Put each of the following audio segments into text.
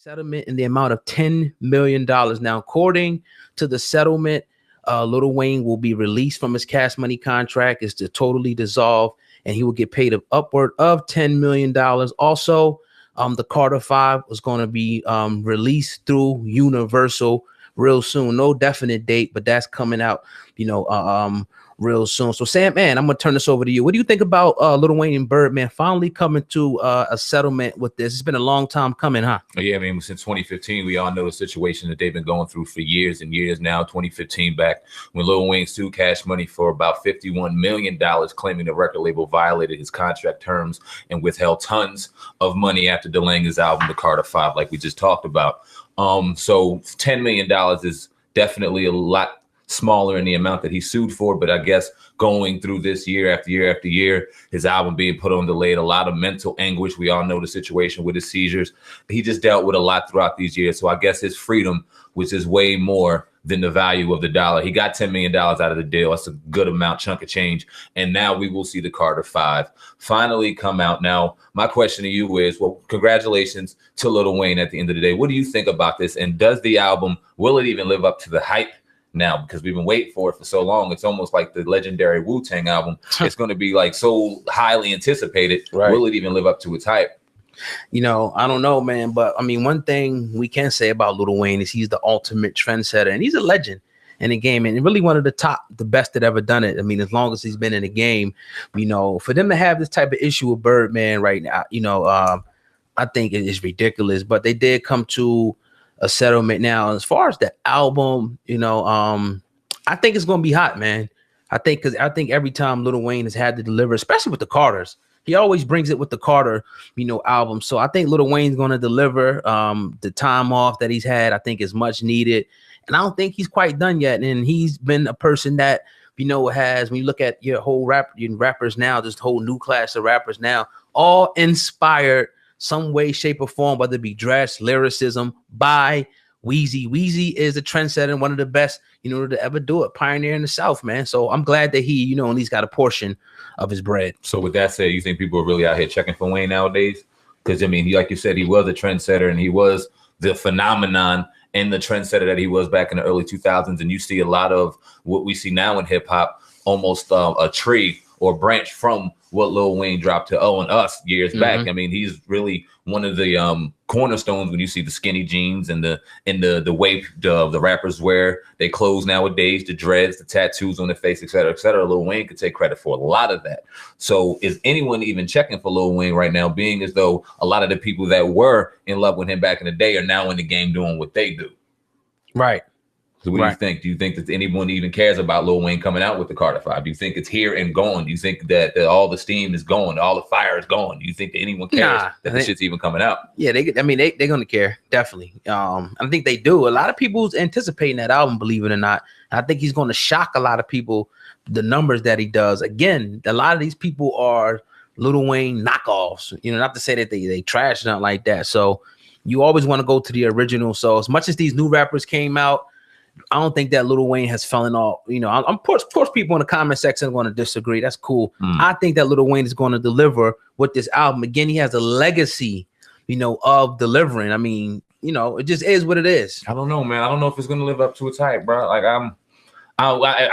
settlement in the amount of $10 million. Now, according to the settlement, Lil Wayne will be released from his Cash Money contract, is to totally dissolve, and he will get paid upward of $10 million. Also, the Carter 5 was going to be released through Universal real soon. No definite date, but that's coming out, real soon. So Sam, man, I'm gonna turn this over to you. What do you think about Lil Wayne and Birdman finally coming to a settlement with this? It's been a long time coming, huh? Yeah, I mean, since 2015, we all know the situation that they've been going through for years and years now. 2015, back when Lil Wayne sued Cash Money for about $51 million, claiming the record label violated his contract terms and withheld tons of money after delaying his album, The Carter 5, like we just talked about. So $10 million is definitely a lot smaller in the amount that he sued for, but I guess going through this year after year after year, his album being put on delay, a lot of mental anguish. We all know the situation with his seizures. He just dealt with a lot throughout these years. So I guess his freedom, which is way more than the value of the dollar. He got $10 million out of the deal. That's a good amount, chunk of change. And now we will see the Carter 5 finally come out. Now, my question to you is, well, congratulations to Lil Wayne at the end of the day. What do you think about this? And does the album, will it even live up to the hype now? Because we've been waiting for it for so long. It's almost like the legendary Wu-Tang album. It's going to be like so highly anticipated. Right. Will it even live up to its hype? I don't know, man. But I mean, one thing we can say about Lil Wayne is he's the ultimate trendsetter, and he's a legend in the game, and really one of the best that ever done it. I mean, as long as he's been in the game, for them to have this type of issue with Birdman right now, I think it is ridiculous. But they did come to a settlement. Now, as far as the album, I think it's gonna be hot, man. I think every time Lil Wayne has had to deliver, especially with the Carters, he always brings it with the Carter, album. So I think Lil Wayne's gonna deliver. The time off that he's had, I think, is much needed, and I don't think he's quite done yet. And he's been a person that has, when you look at your whole rappers now, this whole new class of rappers now, all inspired some way, shape, or form, whether it be dress, lyricism, by Weezy. Weezy is a trendsetter and one of the best, to ever do it. Pioneer in the South, man. So I'm glad that he, at least got a portion of his bread. So with that said, you think people are really out here checking for Wayne nowadays? Because, I mean, like you said, he was a trendsetter and he was the phenomenon and the trendsetter that he was back in the early 2000s. And you see a lot of what we see now in hip hop, almost a tree or branch from what Lil Wayne dropped to and Us years back. I mean, he's really one of the cornerstones when you see the skinny jeans and the way the rappers wear their clothes nowadays, the dreads, the tattoos on their face, et cetera, et cetera. Lil Wayne could take credit for a lot of that. So is anyone even checking for Lil Wayne right now, being as though a lot of the people that were in love with him back in the day are now in the game doing what they do? Right. So what do you think? Do you think that anyone even cares about Lil Wayne coming out with the Carter 5? Do you think it's here and gone? Do you think that all the steam is gone, all the fire is gone? Do you think that anyone cares that the shit's even coming out? Yeah, they're gonna care, definitely. I think they do. A lot of people's anticipating that album, believe it or not. I think he's going to shock a lot of people. The numbers that he does. Again, a lot of these people are Lil Wayne knockoffs. Not to say that they trash, not like that. So you always want to go to the original. So as much as these new rappers came out, I don't think that Lil Wayne has fallen off. Of course, people in the comment section are going to disagree. That's cool. I think that Lil Wayne is going to deliver with this album. Again, he has a legacy, of delivering. I mean, it just is what it is. I don't know, man. I don't know if it's going to live up to its hype, bro. Like I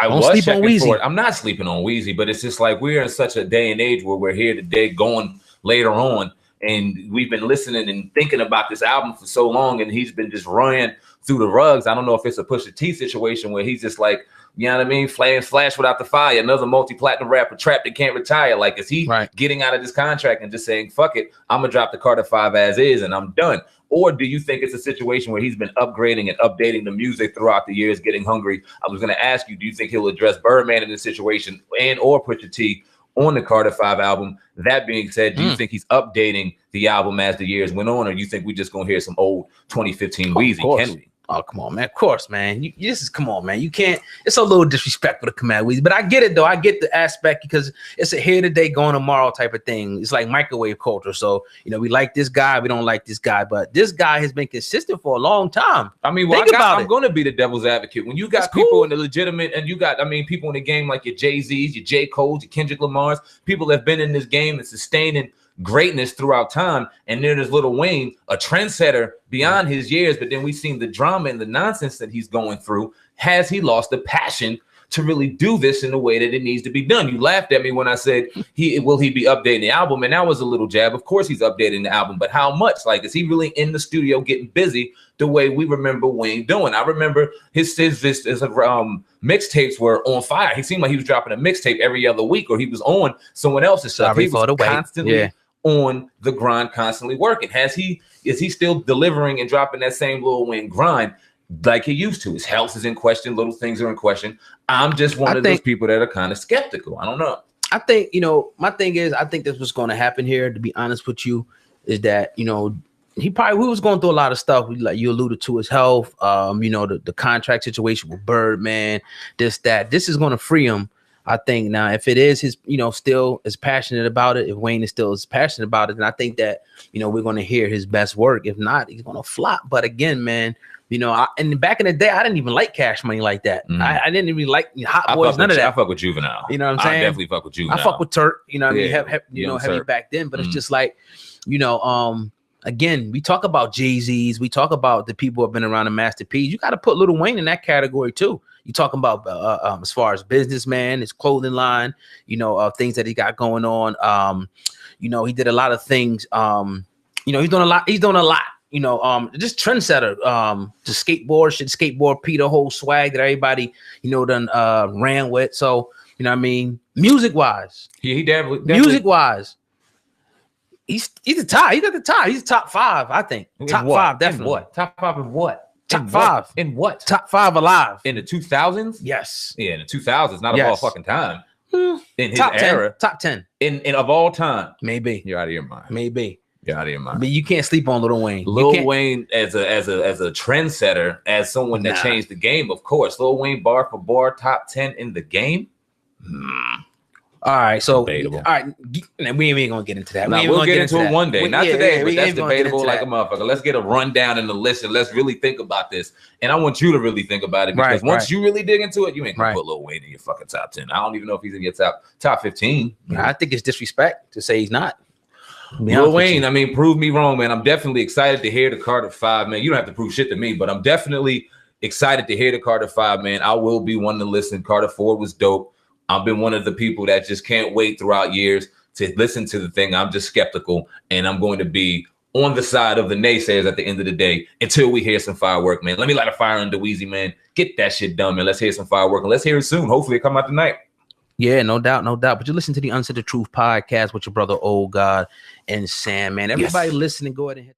was sleep on Weezy. For it. I'm not sleeping on Weezy, but it's just like we're in such a day and age where we're here today, going later on, and we've been listening and thinking about this album for so long, and he's been just running through the rugs. I don't know if it's a Pusha T situation where he's just like, you know what I mean? Flash without the fire, another multi-platinum rapper trapped that can't retire. Like, is he getting out of this contract and just saying, fuck it, I'm going to drop the Carter 5 as is and I'm done? Or do you think it's a situation where he's been upgrading and updating the music throughout the years, getting hungry? I was going to ask you, do you think he'll address Birdman in this situation and or Pusha T on the Carter 5 album? That being said, do you think he's updating the album as the years went on, or do you think we're just going to hear some old 2015 Weezy? Can we? Oh, come on, man. Of course, man. Come on, man. You can't. It's a little disrespectful to come at Weezy, but I get it, though. I get the aspect because it's a here today, gone tomorrow type of thing. It's like microwave culture. So, we like this guy, we don't like this guy, but this guy has been consistent for a long time. I mean, I'm going to be the devil's advocate. When you got people in the legitimate, and you got, people in the game like your Jay-Z's, your J. Cole's, your Kendrick Lamar's, people that have been in this game and sustaining greatness throughout time. And then there's Lil Wayne, a trendsetter beyond his years. But then we've seen the drama and the nonsense that he's going through. Has he lost the passion to really do this in the way that it needs to be done? You laughed at me when I said will he be updating the album, and that was a little jab. Of course he's updating the album, but how much? Like, is he really in the studio getting busy the way we remember Wayne doing? I remember his mixtapes were on fire. He seemed like he was dropping a mixtape every other week, or he was on someone else's stuff. He was constantly on the grind, constantly working. Is he still delivering and dropping that same Lil Wayne grind like he used to? His health is in question. Little things are in question. I'm just one of those people that are kind of skeptical. I don't know. I think, my thing is, I think that's what's going to happen here, to be honest with you, is that, he was going through a lot of stuff. Like you alluded to, his health, the contract situation with Birdman, this is going to free him. I think now, if it is his, still is passionate about it, if Wayne is still as passionate about it, then I think that, we're going to hear his best work. If not, he's going to flop. But again, man, and back in the day, I didn't even like Cash Money like that. I didn't even like Hot Boys, none of that. I fuck with Juvenile. You know what I'm saying? I definitely fuck with Juvenile. I fuck with Turk. You know what I mean? Heavy back then. But it's just like, again, we talk about Jay-Z's. We talk about the people who have been around the Master P's. You got to put Lil Wayne in that category too. You talking about as far as businessman, his clothing line, things that he got going on. He did a lot of things. He's doing a lot. Just trendsetter. The skateboard P, the whole swag that everybody, done ran with. So, music wise. He definitely music wise. He's the top. He's at the top. He's top 5, I think. Top 5, definitely. What? Top 5 in what? Top 5 in what? Top 5 alive in the 2000s. Yes. Yeah, in the 2000s. Not of all fucking time. In his top era. 10, top 10 in of all time. Maybe. You're out of your mind. Maybe. You're out of your mind. But you can't sleep on Lil Wayne. Lil Wayne as a trendsetter, as someone that changed the game. Of course, Lil Wayne bar for bar, top 10 in the game. All right, so debatable. All right, we ain't gonna get into that. We'll get into it one day, not today, but that's debatable like a motherfucker. Let's get a rundown and a list, and let's really think about this. And I want you to really think about it, because once you really dig into it, you ain't gonna put Lil Wayne in your fucking top 10. I don't even know if he's in your top 15. I think it's disrespect to say he's not. Lil Wayne, I mean, prove me wrong, man. I'm definitely excited to hear the Carter 5, man. You don't have to prove shit to me, but I'm definitely excited to hear the Carter 5, man. I will be one to listen. Carter 4 was dope. I've been one of the people that just can't wait throughout years to listen to the thing. I'm just skeptical, and I'm going to be on the side of the naysayers at the end of the day until we hear some firework, man. Let me light a fire under Weezy, man. Get that shit done, man. Let's hear some firework, and let's hear it soon. Hopefully it come out tonight. Yeah, no doubt. But you listen to the Uncensored Truth podcast with your brother, Old God, and Sam, man. Everybody listening, go ahead and hit